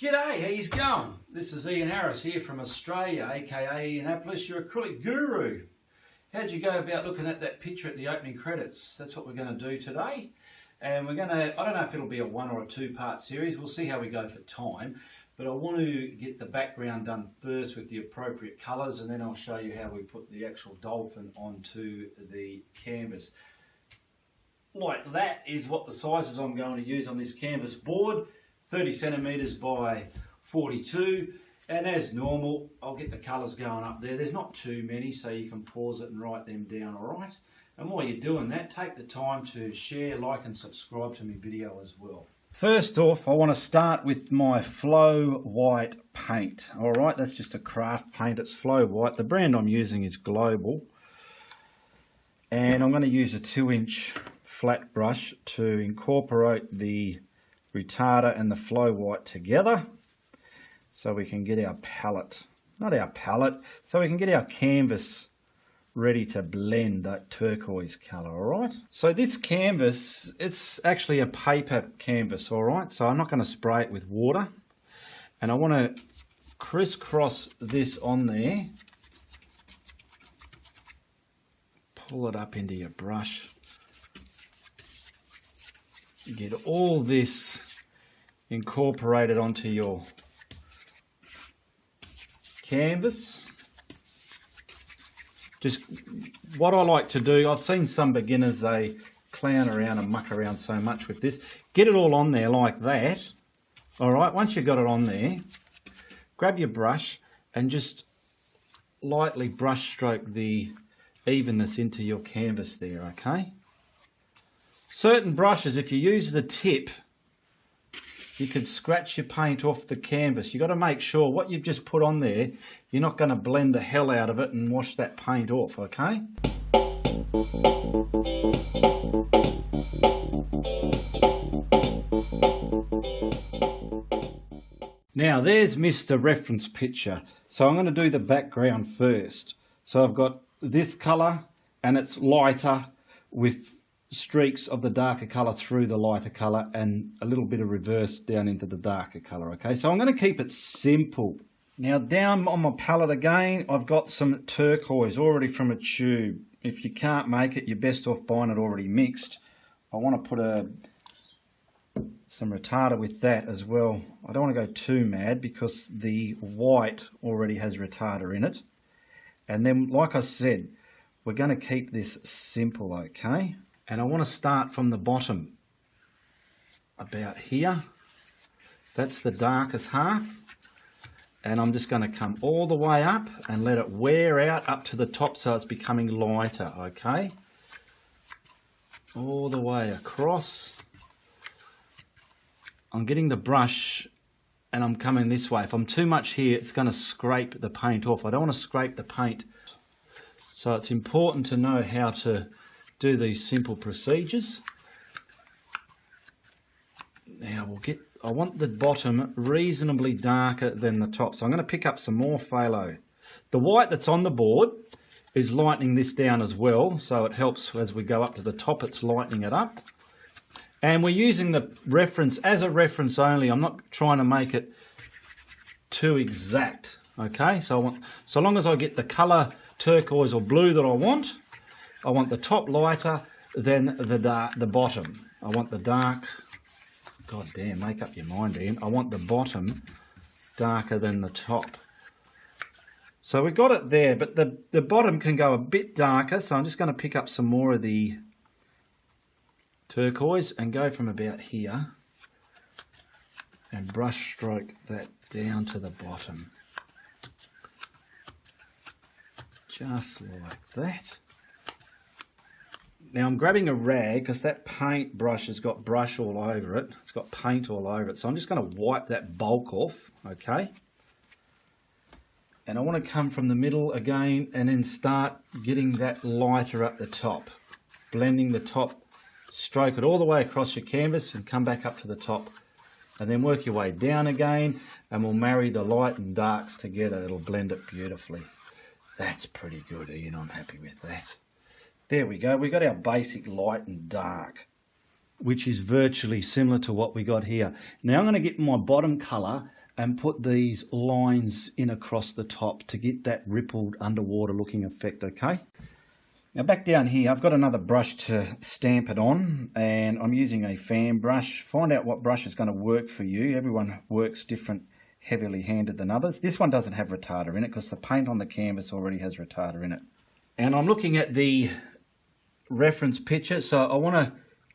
G'day, how's going? This is Ian Harris here from Australia, aka Ianapolis, your acrylic guru. How'd you go about looking at that picture at the opening credits? That's what we're going to do today. And we're going to, I don't know if it'll be a 1 or a 2-part series, we'll see how we go for time. But I want to get the background done first with the appropriate colours, and then I'll show you how we put the actual dolphin onto the canvas. Like that is what the sizes I'm going to use on this canvas board. 30 centimetres by 42, and as normal I'll get the colours going up there. There's not too many, so you can pause it and write them down, alright? And while you're doing that, take the time to share, like and subscribe to my video as well. First off, I want to start with my Flow White paint. Alright, that's just a craft paint, it's Flow White. The brand I'm using is Global. And I'm going to use a 2-inch flat brush to incorporate the retarder and the Flow White together so we can get our palette, so we can get our canvas ready to blend that turquoise colour, alright? So this canvas, it's actually a paper canvas, alright? So I'm not going to spray it with water, and I want to crisscross this on there, pull it up into your brush. You get all this incorporated onto your canvas. Just what I like to do, I've seen some beginners, they clown around and muck around so much with this. Get it all on there like that. Alright, once you've got it on there, grab your brush and just lightly brush stroke the evenness into your canvas there, okay? Certain brushes, if you use the tip, you could scratch your paint off the canvas. You've got to make sure what you've just put on there, you're not going to blend the hell out of it and wash that paint off, okay? Now there's Mr. Reference Picture. So I'm going to do the background first. So I've got this colour and it's lighter with streaks of the darker colour through the lighter colour and a little bit of reverse down into the darker colour, okay? So I'm going to keep it simple. Now down on my palette again, I've got some turquoise already from a tube. If you can't make it, you're best off buying it already mixed. I want to put some retarder with that as well. I don't want to go too mad because the white already has retarder in it. And then, like I said, we're going to keep this simple, okay? And I want to start from the bottom, about here. That's the darkest half. And I'm just going to come all the way up and let it wear out up to the top so it's becoming lighter, okay? All the way across. I'm getting the brush and I'm coming this way. If I'm too much here, it's going to scrape the paint off. I don't want to scrape the paint. So it's important to know how to do these simple procedures. Now I want the bottom reasonably darker than the top. So I'm going to pick up some more phthalo. The white that's on the board is lightening this down as well. So it helps as we go up to the top, it's lightening it up. And we're using the reference as a reference only. I'm not trying to make it too exact. Okay, so long as I get the colour turquoise or blue that I want the top lighter than the bottom. I want the dark, god damn, make up your mind, Ian. I want the bottom darker than the top. So we got it there, but the bottom can go a bit darker, so I'm just going to pick up some more of the turquoise and go from about here and brush stroke that down to the bottom. Just like that. Now I'm grabbing a rag because that paint brush has got brush all over it. It's got paint all over it. So I'm just going to wipe that bulk off, okay? And I want to come from the middle again and then start getting that lighter at the top. Blending the top, stroke it all the way across your canvas and come back up to the top. And then work your way down again and we'll marry the light and darks together. It'll blend it beautifully. That's pretty good, Ian. I'm happy with that. There we go. We got our basic light and dark, which is virtually similar to what we got here. Now I'm going to get my bottom colour and put these lines in across the top to get that rippled underwater looking effect, okay? Now back down here, I've got another brush to stamp it on, and I'm using a fan brush. Find out what brush is going to work for you. Everyone works different, heavily handed than others. This one doesn't have retarder in it because the paint on the canvas already has retarder in it. And I'm looking at the reference picture, so I want to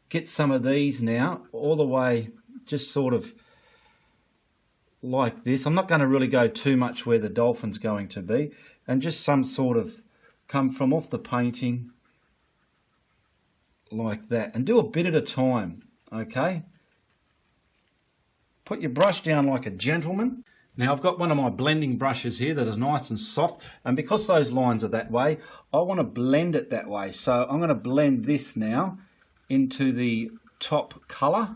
get some of these now all the way, just sort of like this. I'm not going to really go too much where the dolphin's going to be, and just some sort of come from off the painting like that, and do a bit at a time, okay? Put your brush down like a gentleman. Now I've got one of my blending brushes here that is nice and soft, and because those lines are that way, I want to blend it that way. So I'm going to blend this now into the top colour.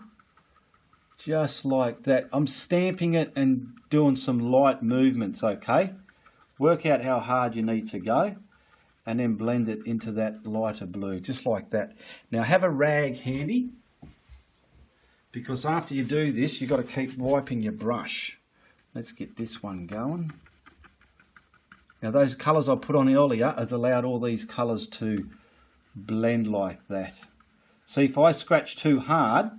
Just like that. I'm stamping it and doing some light movements, okay? Work out how hard you need to go and then blend it into that lighter blue, just like that. Now have a rag handy, because after you do this, you've got to keep wiping your brush. Let's get this one going. Now those colours I put on earlier has allowed all these colours to blend like that. See, if I scratch too hard,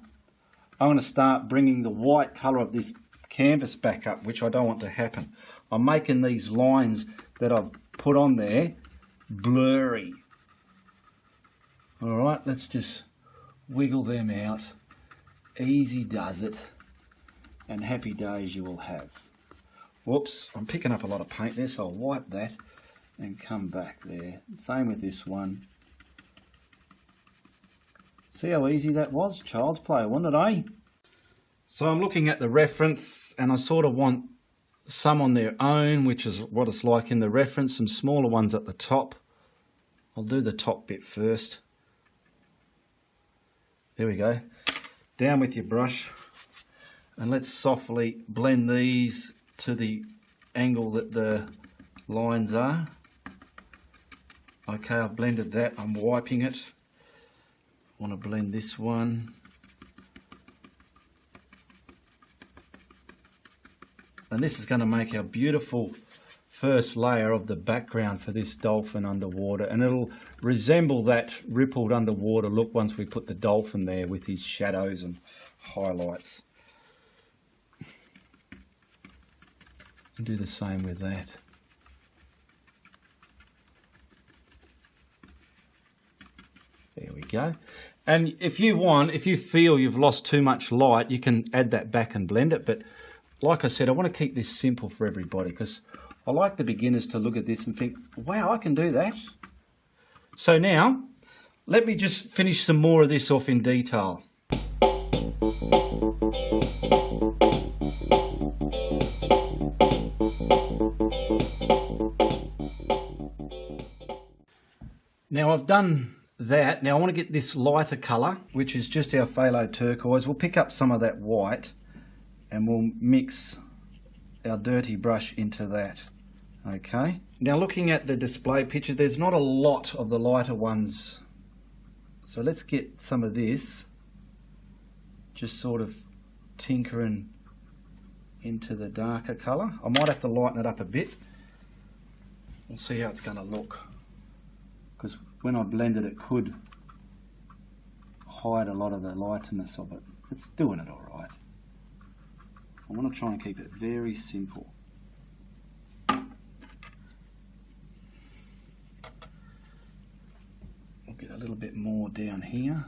I'm going to start bringing the white colour of this canvas back up, which I don't want to happen. I'm making these lines that I've put on there blurry. Alright, let's just wiggle them out. Easy does it, and happy days you will have. Whoops, I'm picking up a lot of paint there, so I'll wipe that and come back there. Same with this one. See how easy that was? Child's play, wasn't it, eh? So I'm looking at the reference, and I sort of want some on their own, which is what it's like in the reference, some smaller ones at the top. I'll do the top bit first. There we go. Down with your brush, and let's softly blend these to the angle that the lines are. Okay, I've blended that. I'm wiping it. I want to blend this one. And this is going to make our beautiful first layer of the background for this dolphin underwater, and it'll resemble that rippled underwater look once we put the dolphin there with his shadows and highlights. And do the same with that. There we go. And if you want, if you feel you've lost too much light, you can add that back and blend it. But like I said, I want to keep this simple for everybody, because I like the beginners to look at this and think, wow, I can do that. So now, let me just finish some more of this off in detail. Now I've done that. Now I want to get this lighter colour, which is just our phthalo turquoise. We'll pick up some of that white and we'll mix our dirty brush into that. Okay. Now looking at the display picture, there's not a lot of the lighter ones. So let's get some of this, just sort of tinkering into the darker colour. I might have to lighten it up a bit. We'll see how it's going to look, because when I blend it, it could hide a lot of the lightness of it. It's doing it all right. I want to try and keep it very simple. We'll get a little bit more down here.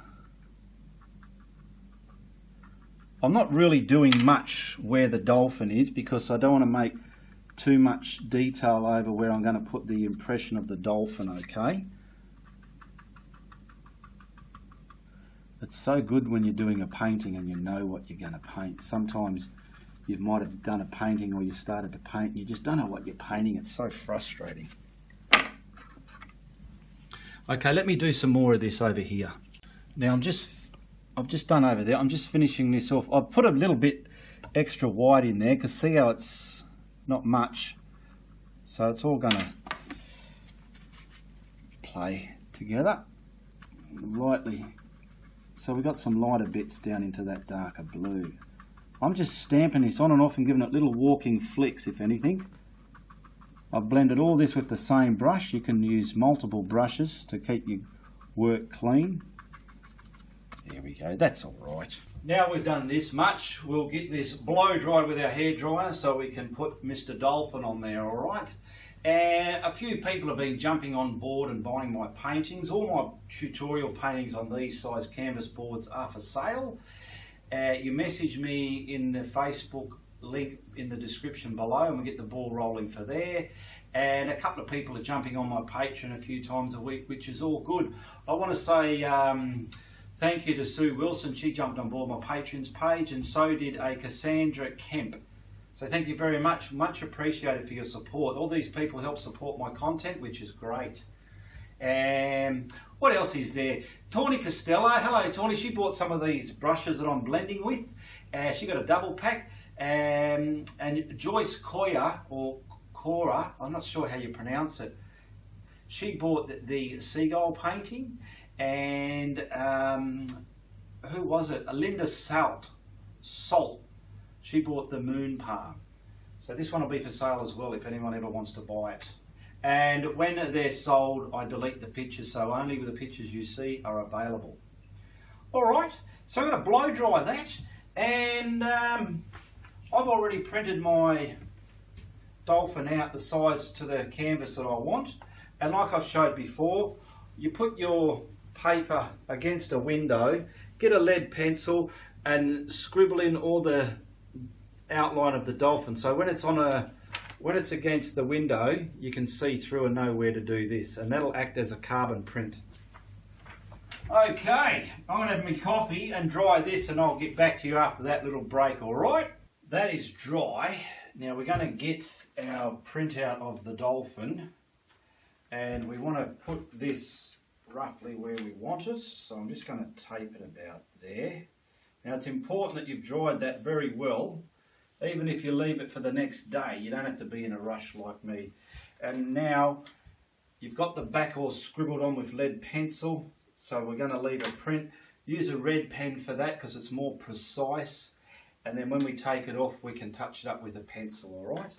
I'm not really doing much where the dolphin is, because I don't want to make too much detail over where I'm going to put the impression of the dolphin, okay? It's so good when you're doing a painting and you know what you're going to paint. Sometimes you might have done a painting, or you started to paint and you just don't know what you're painting. It's so frustrating. Okay, let me do some more of this over here. Now I've just done over there. I'm just finishing this off. I've put a little bit extra white in there, because see how it's not much. So it's all going to play together lightly. So we've got some lighter bits down into that darker blue. I'm just stamping this on and off and giving it little walking flicks, if anything. I've blended all this with the same brush. You can use multiple brushes to keep your work clean. There we go, that's all right. Now we've done this much, we'll get this blow dried with our hairdryer so we can put Mr. Dolphin on there, all right? And a few people have been jumping on board and buying my paintings. All my tutorial paintings on these size canvas boards are for sale. You message me in the Facebook link in the description below and we get the ball rolling for there. And a couple of people are jumping on my Patreon a few times a week, which is all good. I want to say thank you to Sue Wilson. She jumped on board my Patrons page, and so did a Cassandra Kemp. So thank you very much. Much appreciated for your support. All these people help support my content, which is great. And what else is there? Tawny Costello. Hello, Tawny. She bought some of these brushes that I'm blending with. She got a double pack. And Joyce Koya, or Cora, I'm not sure how you pronounce it. She bought the seagull painting. And who was it? Linda Salt. She bought the moon palm. So this one will be for sale as well if anyone ever wants to buy it. And when they're sold, I delete the pictures, so only the pictures you see are available. Alright, so I'm going to blow dry that, and I've already printed my Dolphin out the size to the canvas that I want. And like I've showed before, you put your paper against a window, get a lead pencil and scribble in all the outline of the dolphin. So when it's against the window, you can see through and know where to do this, and that'll act as a carbon print. Okay, I'm going to have my coffee and dry this, and I'll get back to you after that little break, alright? That is dry. Now we're going to get our printout of the dolphin, and we want to put this roughly where we want it, so I'm just going to tape it about there. Now it's important that you've dried that very well. Even if you leave it for the next day, you don't have to be in a rush like me. And now you've got the back all scribbled on with lead pencil, so we're going to leave a print. Use a red pen for that because it's more precise, and then when we take it off we can touch it up with a pencil, alright?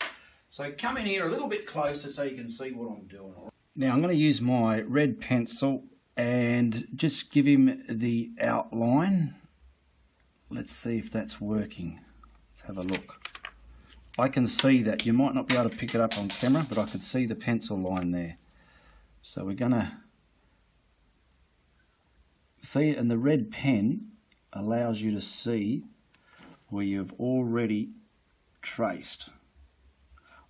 So come in here a little bit closer so you can see what I'm doing. Now I'm going to use my red pencil and just give him the outline. Let's see if that's working. Have a look. I can see that. You might not be able to pick it up on camera, but I could see the pencil line there. So we're going to see, and the red pen allows you to see where you've already traced.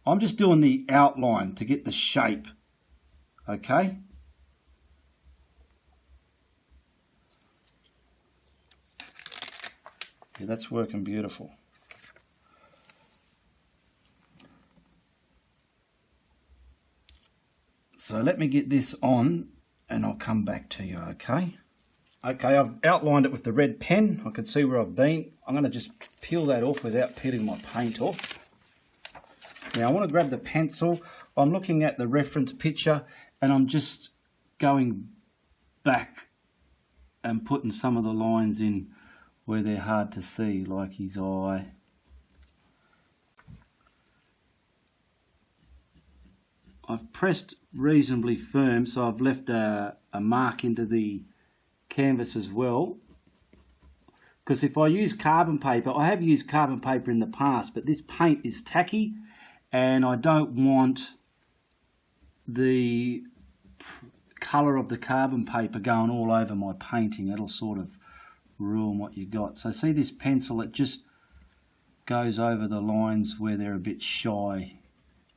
I'm just doing the outline to get the shape, okay? Yeah, that's working beautiful. So let me get this on and I'll come back to you, okay? Okay, I've outlined it with the red pen. I can see where I've been. I'm going to just peel that off without peeling my paint off. Now I want to grab the pencil. I'm looking at the reference picture and I'm just going back and putting some of the lines in where they're hard to see, like his eye. I've pressed reasonably firm, so I've left a mark into the canvas as well. Because if I use carbon paper, I have used carbon paper in the past, but this paint is tacky and I don't want the colour of the carbon paper going all over my painting. It'll sort of ruin what you got. So see this pencil, it just goes over the lines where they're a bit shy.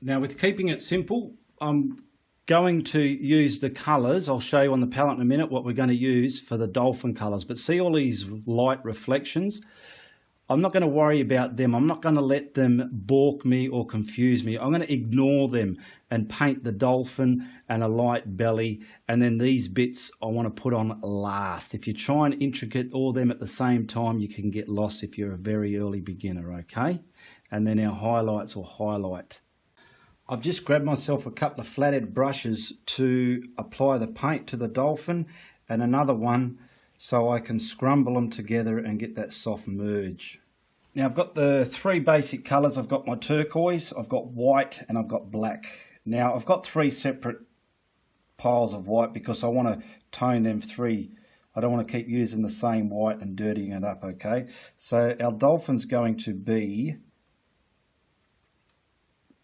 Now with keeping it simple, I'm going to use the colours. I'll show you on the palette in a minute what we're going to use for the dolphin colours. But see all these light reflections? I'm not going to worry about them. I'm not going to let them balk me or confuse me. I'm going to ignore them and paint the dolphin and a light belly. And then these bits I want to put on last. If you try and intricate all them at the same time, you can get lost if you're a very early beginner, okay? And then our highlights will highlight. I've just grabbed myself a couple of flathead brushes to apply the paint to the dolphin and another one so I can scrumble them together and get that soft merge. Now I've got the three basic colours. I've got my turquoise, I've got white, and I've got black. Now I've got three separate piles of white because I want to tone them three. I don't want to keep using the same white and dirtying it up, okay? So our dolphin's going to be,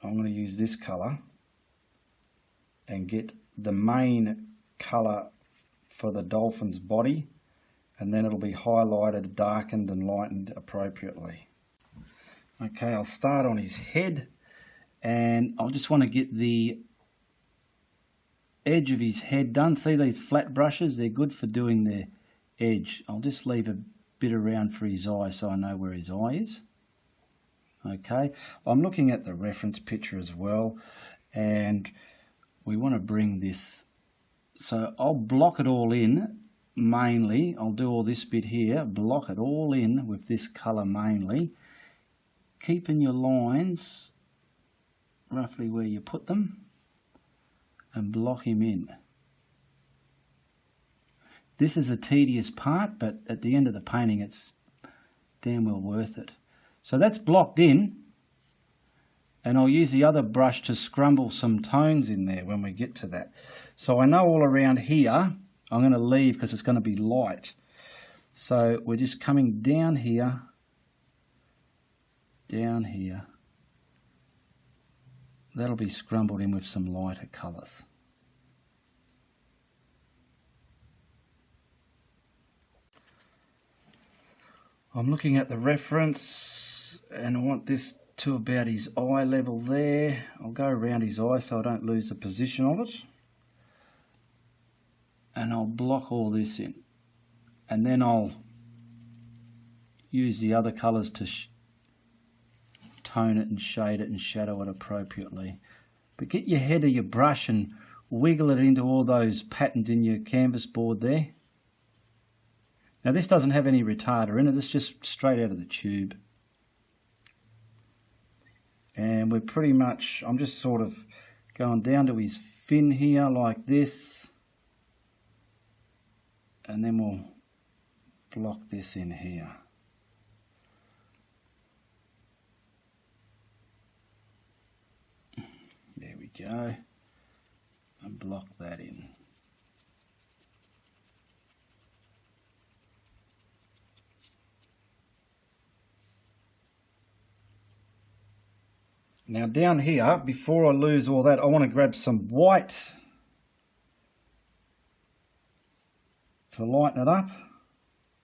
I'm going to use this colour and get the main colour for the dolphin's body, and then it'll be highlighted, darkened and lightened appropriately. Okay, I'll start on his head, and I'll just want to get the edge of his head done. See these flat brushes? They're good for doing their edge. I'll just leave a bit around for his eye so I know where his eye is. Okay, I'm looking at the reference picture as well, and we want to bring this, so I'll block it all in mainly. I'll do all this bit here, block it all in with this colour mainly, keeping your lines roughly where you put them, and block him in. This is a tedious part, but at the end of the painting it's damn well worth it. So that's blocked in, and I'll use the other brush to scrumble some tones in there when we get to that. So I know all around here I'm going to leave because it's going to be light. So we're just coming down here, that'll be scrumbled in with some lighter colours. I'm looking at the reference and I want this to about his eye level there. I'll go around his eye so I don't lose the position of it. And I'll block all this in. And then I'll use the other colours to tone it and shade it and shadow it appropriately. But get your head of your brush and wiggle it into all those patterns in your canvas board there. Now this doesn't have any retarder in it, it's just straight out of the tube. And we're pretty much, I'm just sort of going down to his fin here like this. And then we'll block this in here. There we go. And block that in. Now down here, before I lose all that, I want to grab some white to lighten it up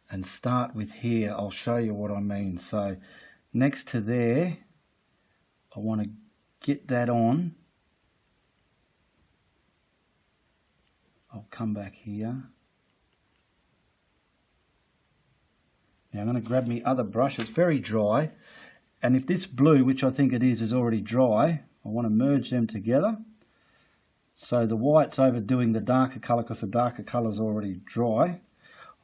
and start with here. I'll show you what I mean. So next to there, I want to get that on. I'll come back here. Now I'm going to grab my other brush. It's very dry. And if this blue, which I think it is already dry, I want to merge them together. So the white's overdoing the darker colour because the darker colour is already dry.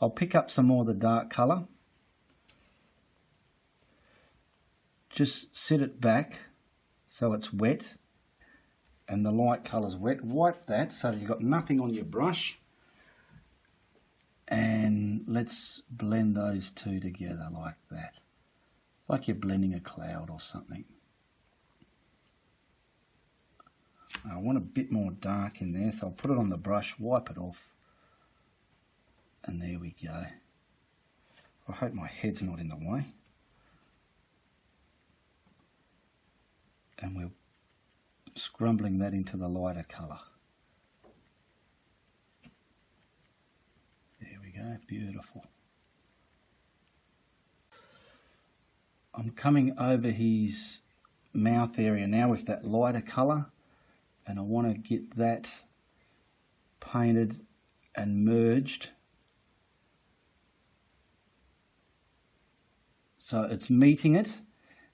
I'll pick up some more of the dark colour. Just sit it back so it's wet and the light colour's wet. Wipe that so that you've got nothing on your brush. And let's blend those two together like that. Like you're blending a cloud or something. I want a bit more dark in there, so I'll put it on the brush, wipe it off, and there we go. I hope my head's not in the way. And we're scrumbling that into the lighter colour. There we go, beautiful. I'm coming over his mouth area now with that lighter colour, and I want to get that painted and merged so it's meeting it.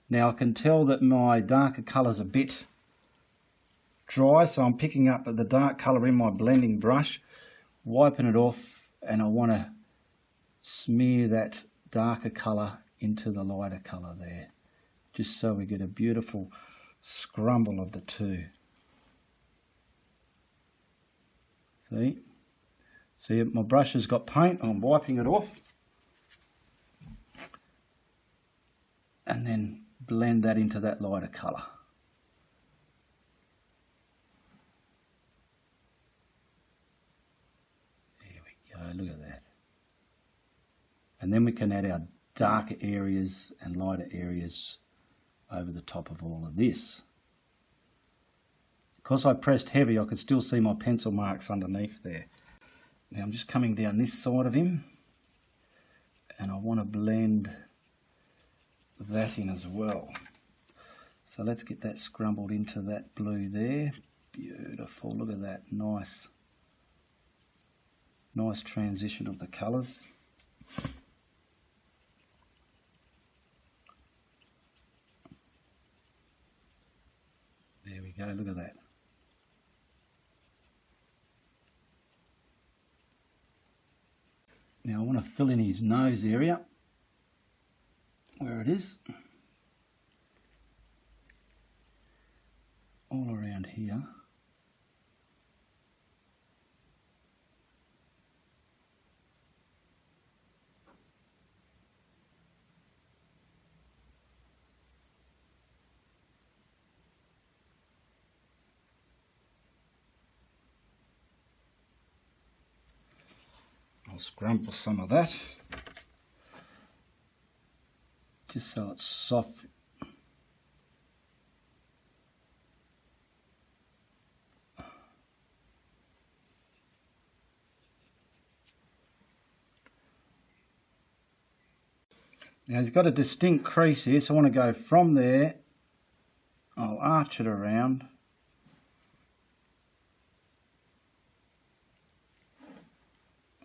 Now I can tell that my darker colour's a bit dry, so I'm picking up the dark colour in my blending brush, wiping it off, and I want to smear that darker colour into the lighter colour there, just so we get a beautiful scrumble of the two. See, my brush has got paint, I'm wiping it off. and then blend that into that lighter colour. There we go, look at that. And then we can add our darker areas and lighter areas over the top of all of this. Because I pressed heavy, I could still see my pencil marks underneath there. Now I'm just coming down this side of him, and I want to blend that in as well. So let's get that scrumbled into that blue there. Beautiful, look at that, nice transition of the colours. There we go, look at that. Now I want to fill in his nose area, where it is, all around here. I'll scrumple some of that, just so it's soft. Now he's got a distinct crease here, so I want to go from there, I'll arch it around.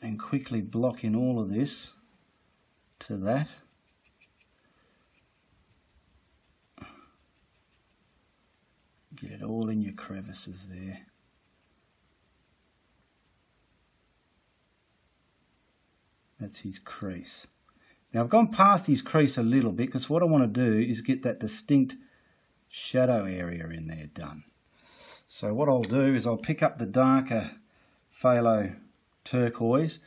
And quickly block in all of this to that. Get it all in your crevices there. That's his crease. Now I've gone past his crease a little bit because what I want to do is get that distinct shadow area in there done. So what I'll do is I'll pick up the darker phthalo turquoise,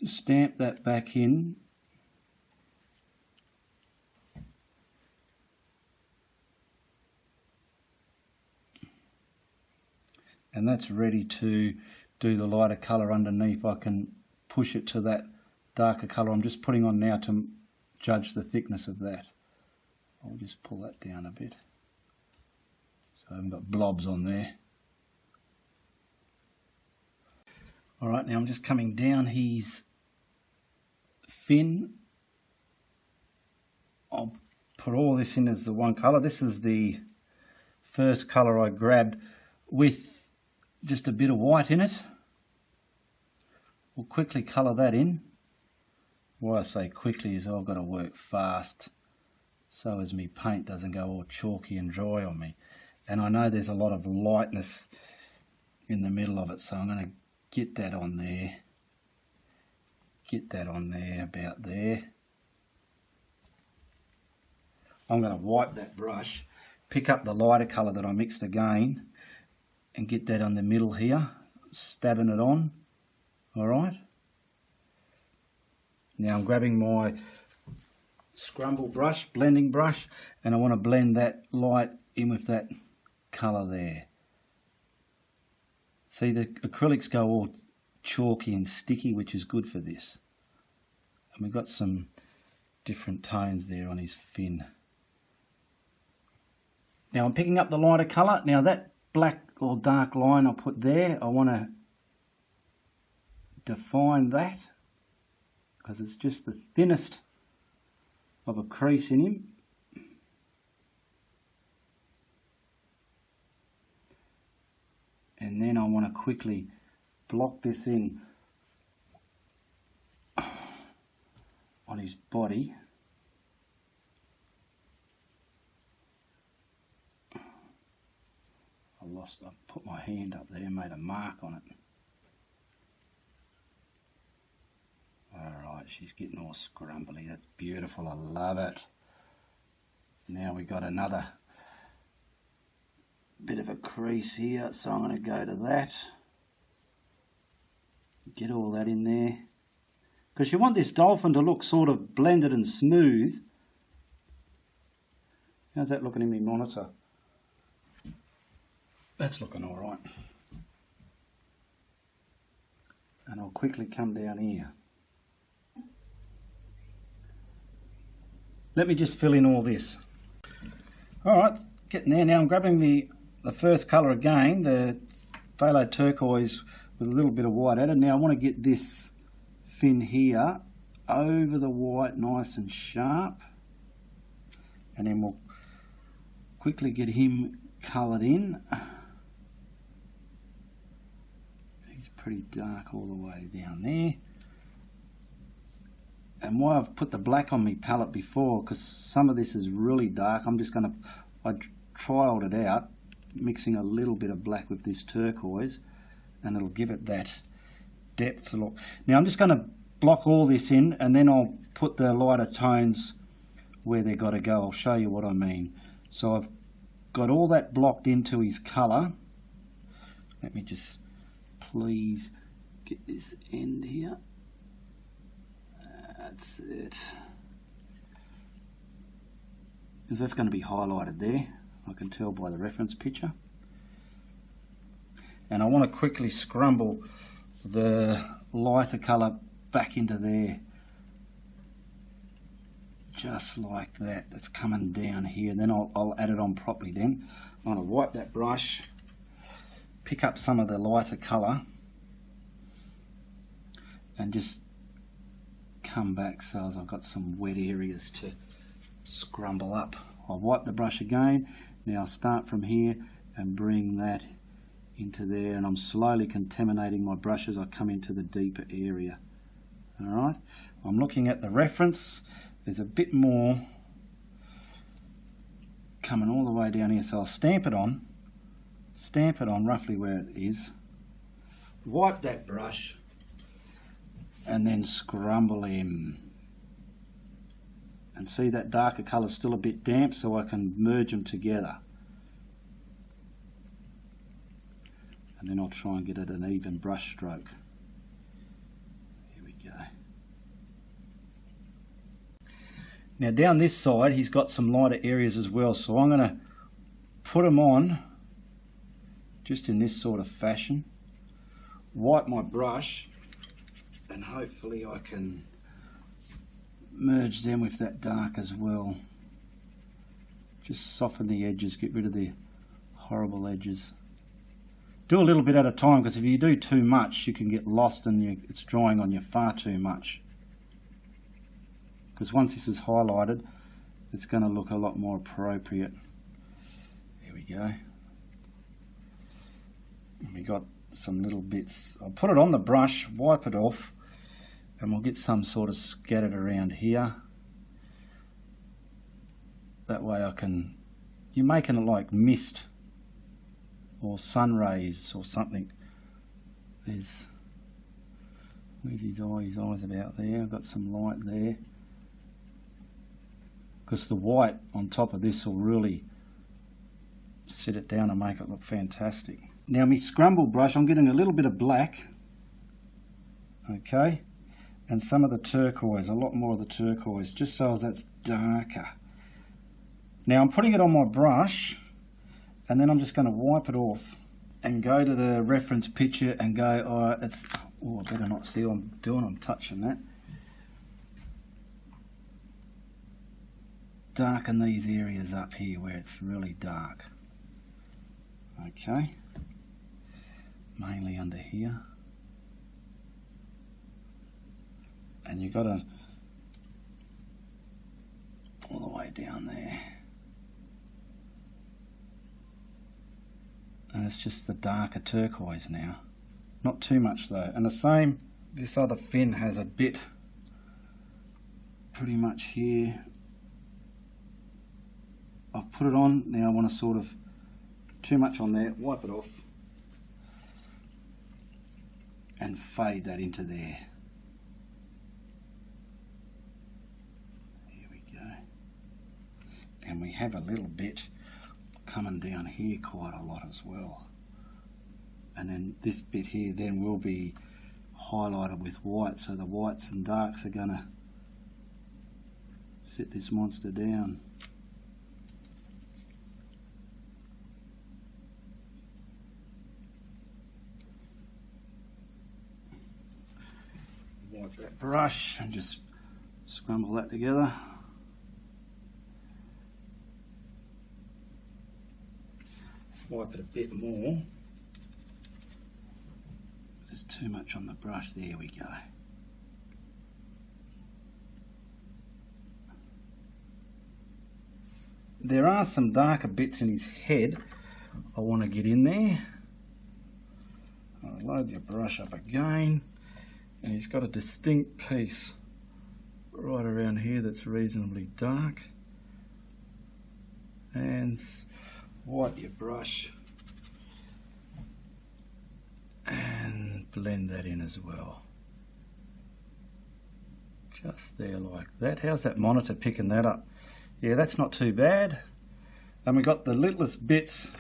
stamp that back in, and that's ready to do the lighter colour underneath. I can push it to that darker colour I'm just putting on now to judge the thickness of that. I'll just pull that down a bit so I haven't got blobs on there. Alright, now I'm just coming down his fin. I'll put all this in as the one colour. This is the first colour I grabbed with just a bit of white in it. We'll quickly colour that in. Why I say quickly is I've got to work fast so as my paint doesn't go all chalky and dry on me. And I know there's a lot of lightness in the middle of it, so I'm going to get that on there. Get that on there, about there. I'm going to wipe that brush, pick up the lighter colour that I mixed again, and get that on the middle here, stabbing it on. Alright. Now I'm grabbing my scrumble brush, blending brush, and I want to blend that light in with that colour there. See, the acrylics go all chalky and sticky, which is good for this. And we've got some different tones there on his fin. Now I'm picking up the lighter colour. Now that black or dark line I put there, I want to define that because it's just the thinnest of a crease in him. And then I want to quickly block this in on his body. I put my hand up there and made a mark on it. Alright, she's getting all scrumbly. That's beautiful, I love it. Now we got another bit of a crease here, so I'm going to go to that. Get all that in there. because you want this dolphin to look sort of blended and smooth. How's that looking in my monitor? That's looking all right. And I'll quickly come down here. Let me just fill in all this. All right, getting there now. I'm grabbing the first colour again, the phthalo turquoise with a little bit of white added. Now I want to get this fin here over the white nice and sharp, and then we'll quickly get him coloured in. He's pretty dark all the way down there. And why I've put the black on my palette before, because some of this is really dark, I'm just going to, I trialled it out, mixing a little bit of black with this turquoise, and it'll give it that depth look. Now I'm just going to block all this in, and then I'll put the lighter tones where they've got to go. I'll show you what I mean. So I've got all that blocked into his colour. Let me just please get this end here. That's it. Because that's going to be highlighted there. I can tell by the reference picture. And I want to quickly scrumble the lighter colour back into there. Just like that. It's coming down here. Then I'll add it on properly then. I'm going to wipe that brush, pick up some of the lighter colour, and just come back so as I've got some wet areas to scrumble up. I'll wipe the brush again. Now I'll start from here and bring that into there, and I'm slowly contaminating my brush as I come into the deeper area. Alright, I'm looking at the reference. There's a bit more coming all the way down here, so I'll stamp it on roughly where it is, wipe that brush, and then scrumble him. And see that darker colour is still a bit damp, so I can merge them together. And then I'll try and get it an even brush stroke. Here we go. Now down this side he's got some lighter areas as well, so I'm going to put them on just in this sort of fashion, wipe my brush, and hopefully I can merge them with that dark as well. Just soften the edges, get rid of the horrible edges. Do a little bit at a time, because if you do too much you can get lost and it's drying on you far too much. Because once this is highlighted it's going to look a lot more appropriate. There we go. And we got some little bits. I'll put it on the brush, wipe it off, and we'll get some sort of scattered around here. That way you're making it like mist or sun rays or something. Where's his eye? His eye's about there. I've got some light there. Because the white on top of this will really set it down and make it look fantastic. Now my scrumble brush, I'm getting a little bit of black, okay, and some of the turquoise, a lot more of the turquoise, just so that's darker. Now I'm putting it on my brush, and then I'm just going to wipe it off and go to the reference picture and go, alright, I better not see what I'm doing, I'm touching that. Darken these areas up here where it's really dark. Okay. Mainly under here, and you've got to all the way down there, and it's just the darker turquoise now, not too much though. And the same, this other fin has a bit pretty much here. I've put it on, now I want to sort of, too much on there, wipe it off and fade that into there. Here we go. And we have a little bit coming down here quite a lot as well. And then this bit here then will be highlighted with white, so the whites and darks are going to set this monster down. Wipe that brush and just scrumble that together. Wipe it a bit more. There's too much on the brush. There we go. There are some darker bits in his head I want to get in there. I'll load your brush up again, and he's got a distinct piece right around here that's reasonably dark. And wipe your brush and blend that in as well. Just there like that. How's that monitor picking that up? Yeah, that's not too bad. And we got the littlest bits.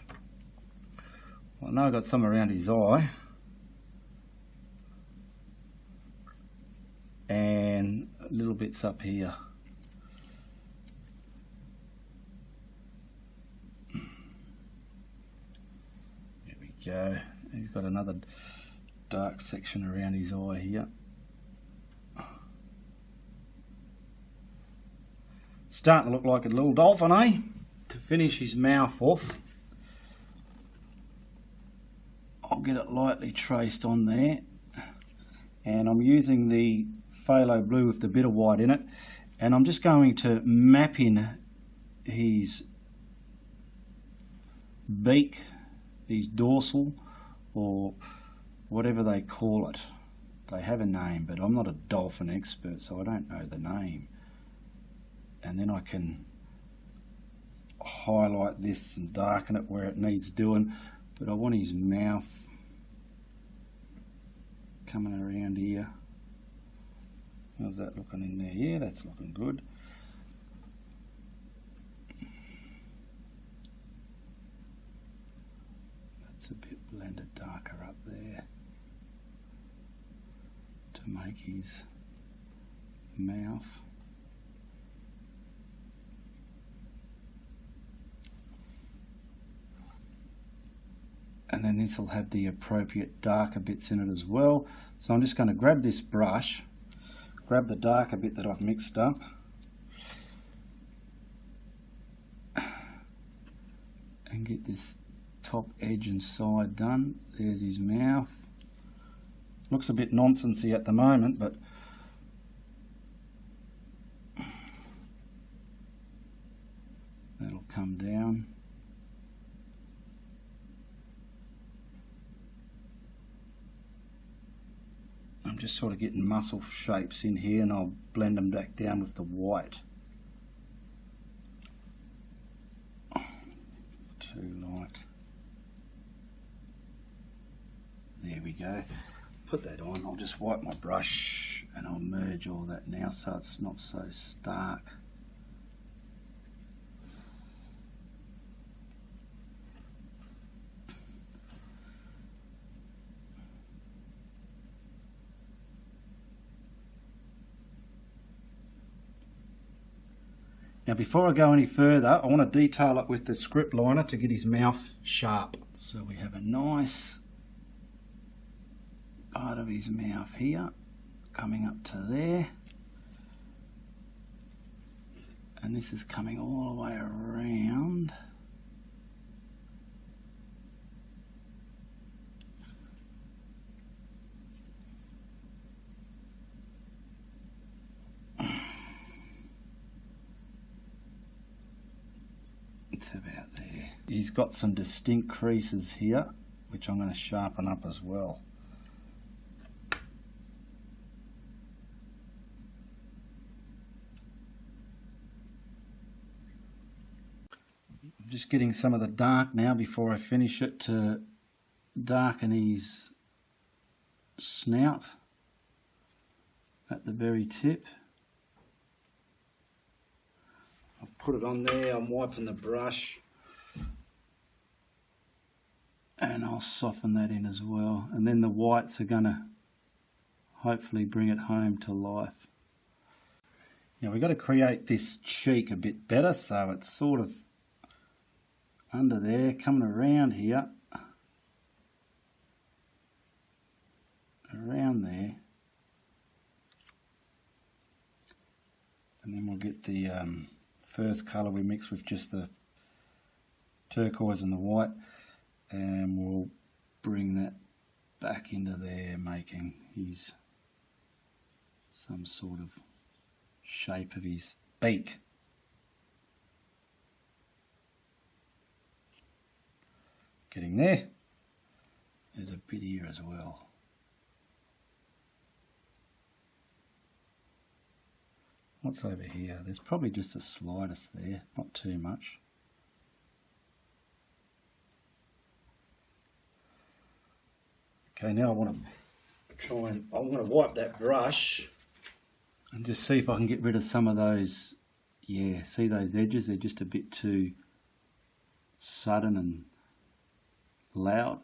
Well, I know I got some around his eye. And little bits up here. There we go. He's got another dark section around his eye here. Starting to look like a little dolphin, eh? To finish his mouth off, I'll get it lightly traced on there, and I'm using the phthalo blue with the bit of white in it, and I'm just going to map in his beak, his dorsal, or whatever they call it. They have a name, but I'm not a dolphin expert, so I don't know the name. And then I can highlight this and darken it where it needs doing, but I want his mouth coming around here. How's that looking in there? Yeah, that's looking good. That's a bit blended darker up there to make his mouth. And then this will have the appropriate darker bits in it as well. So I'm just going to grab this brush, grab the darker bit that I've mixed up, and get this top edge and side done. There's his mouth. Looks a bit nonsensy at the moment, but that'll come down. I'm just sort of getting muscle shapes in here, and I'll blend them back down with the white. Too light. There we go. Put that on. I'll just wipe my brush and I'll merge all that now so it's not so stark. Now before I go any further, I want to detail it with the script liner to get his mouth sharp. So we have a nice part of his mouth here, coming up to there. And this is coming all the way around. It's about there. He's got some distinct creases here, which I'm going to sharpen up as well. I'm just getting some of the dark now before I finish it to darken his snout at the very tip. I've put it on there, I'm wiping the brush, and I'll soften that in as well. And then the whites are going to hopefully bring it home to life. Now we've got to create this cheek a bit better, so it's sort of under there, coming around here, around there, and then we'll get the first colour we mix with just the turquoise and the white, and we'll bring that back into there, making his some sort of shape of his beak. Getting there. There's a bit here as well. What's over here? There's probably just the slightest there, not too much. Okay, now I want to I'm going to wipe that brush and just see if I can get rid of some of those, yeah, see those edges? They're just a bit too sudden and loud.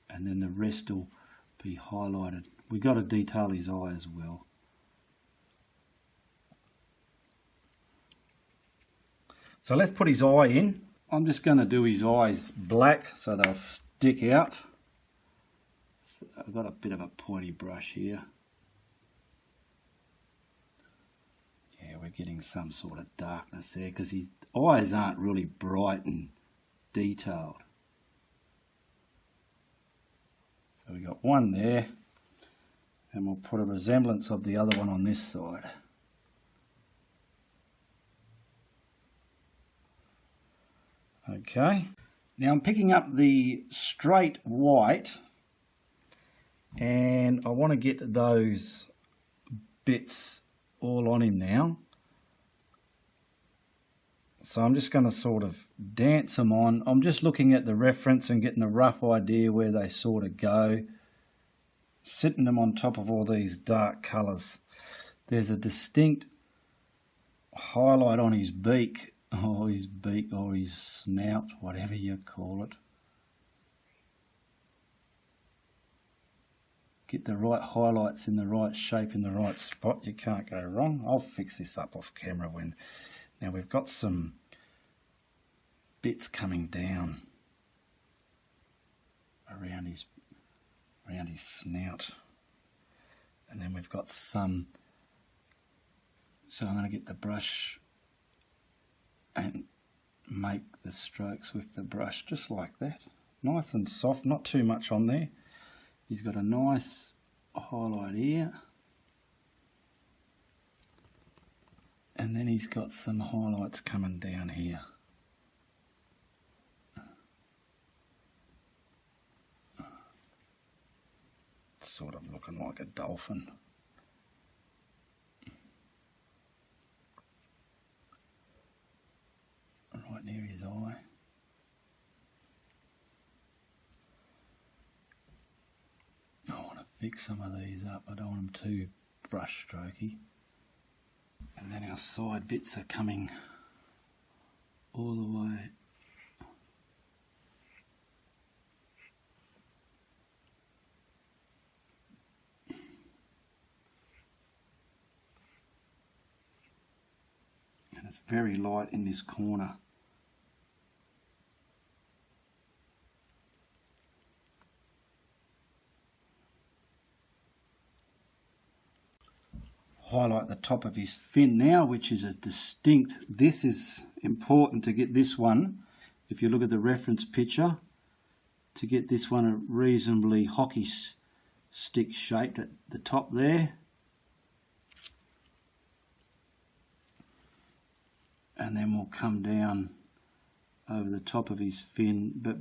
And then the rest will be highlighted. We've got to detail his eye as well. So let's put his eye in. I'm just going to do his eyes black so they'll stick out. So I've got a bit of a pointy brush here. Yeah, we're getting some sort of darkness there because his eyes aren't really bright and detailed. So we got one there, and we'll put a resemblance of the other one on this side. Okay, now I'm picking up the straight white, and I want to get those bits all on him now. So I'm just going to sort of dance them on. I'm just looking at the reference and getting a rough idea where they sort of go. Sitting them on top of all these dark colours. There's a distinct highlight on his beak, or his snout, whatever you call it. Get the right highlights in the right shape, in the right spot. You can't go wrong. I'll fix this up off camera when... Now we've got some bits coming down around his snout, and then we've got some, so I'm going to get the brush and make the strokes with the brush just like that, nice and soft, not too much on there. He's got a nice highlight here. And then he's got some highlights coming down here. It's sort of looking like a dolphin. Right near his eye. I want to fix some of these up. I don't want them too brush strokey. And then our side bits are coming all the way. And it's very light in this corner. Highlight the top of his fin now, which is a distinct, this is important to get this one, if you look at the reference picture, to get this one a reasonably hockey stick shaped at the top there. And then we'll come down over the top of his fin, but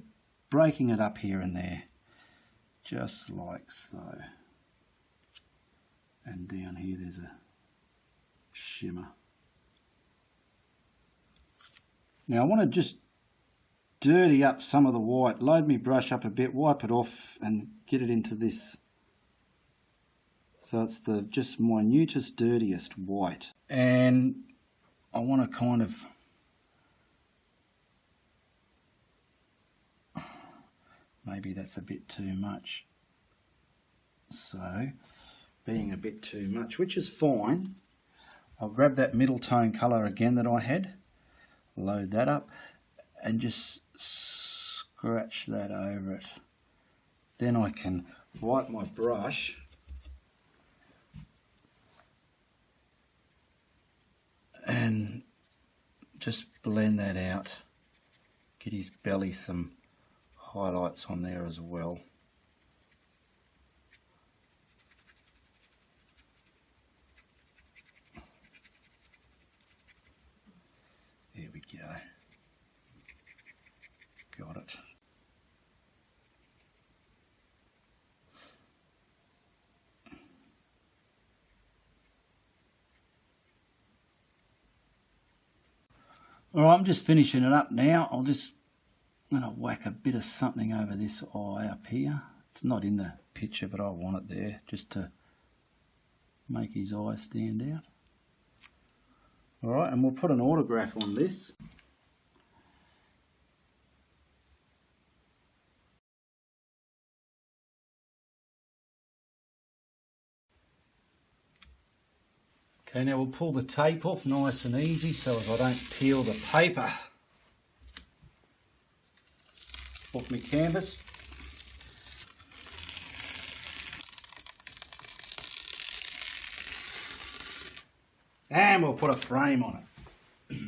breaking it up here and there, just like so. And down here there's a shimmer. Now I want to just dirty up some of the white, load my brush up a bit, wipe it off and get it into this. So it's the just minutest, dirtiest white. And I want to kind of maybe that's a bit too much. So, being a bit too much, which is fine, I'll grab that middle tone colour again that I had, load that up, and just scratch that over it. Then I can wipe my brush and just blend that out. Get his belly some highlights on there as well. There we go. Got it. Alright, I'm just finishing it up now. I'm going to whack a bit of something over this eye up here. It's not in the picture, but I want it there just to make his eye stand out. Alright, and we'll put an autograph on this. Okay, now we'll pull the tape off nice and easy so as I don't peel the paper off my canvas. And we'll put a frame on it.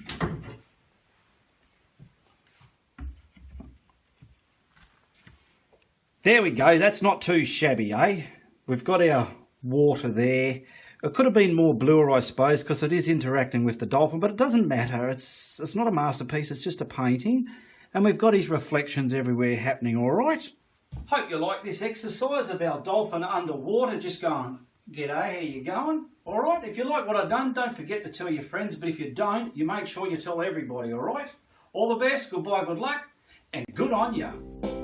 There we go, that's not too shabby, eh? We've got our water there. It could have been more bluer, I suppose, because it is interacting with the dolphin, but it doesn't matter. It's not a masterpiece, it's just a painting. And we've got his reflections everywhere happening all right. Hope you like this exercise of our dolphin underwater. Just going, g'day, how you going? All right, if you like what I've done, don't forget to tell your friends. But if you don't, you make sure you tell everybody, all right? All the best, goodbye, good luck, and good on you.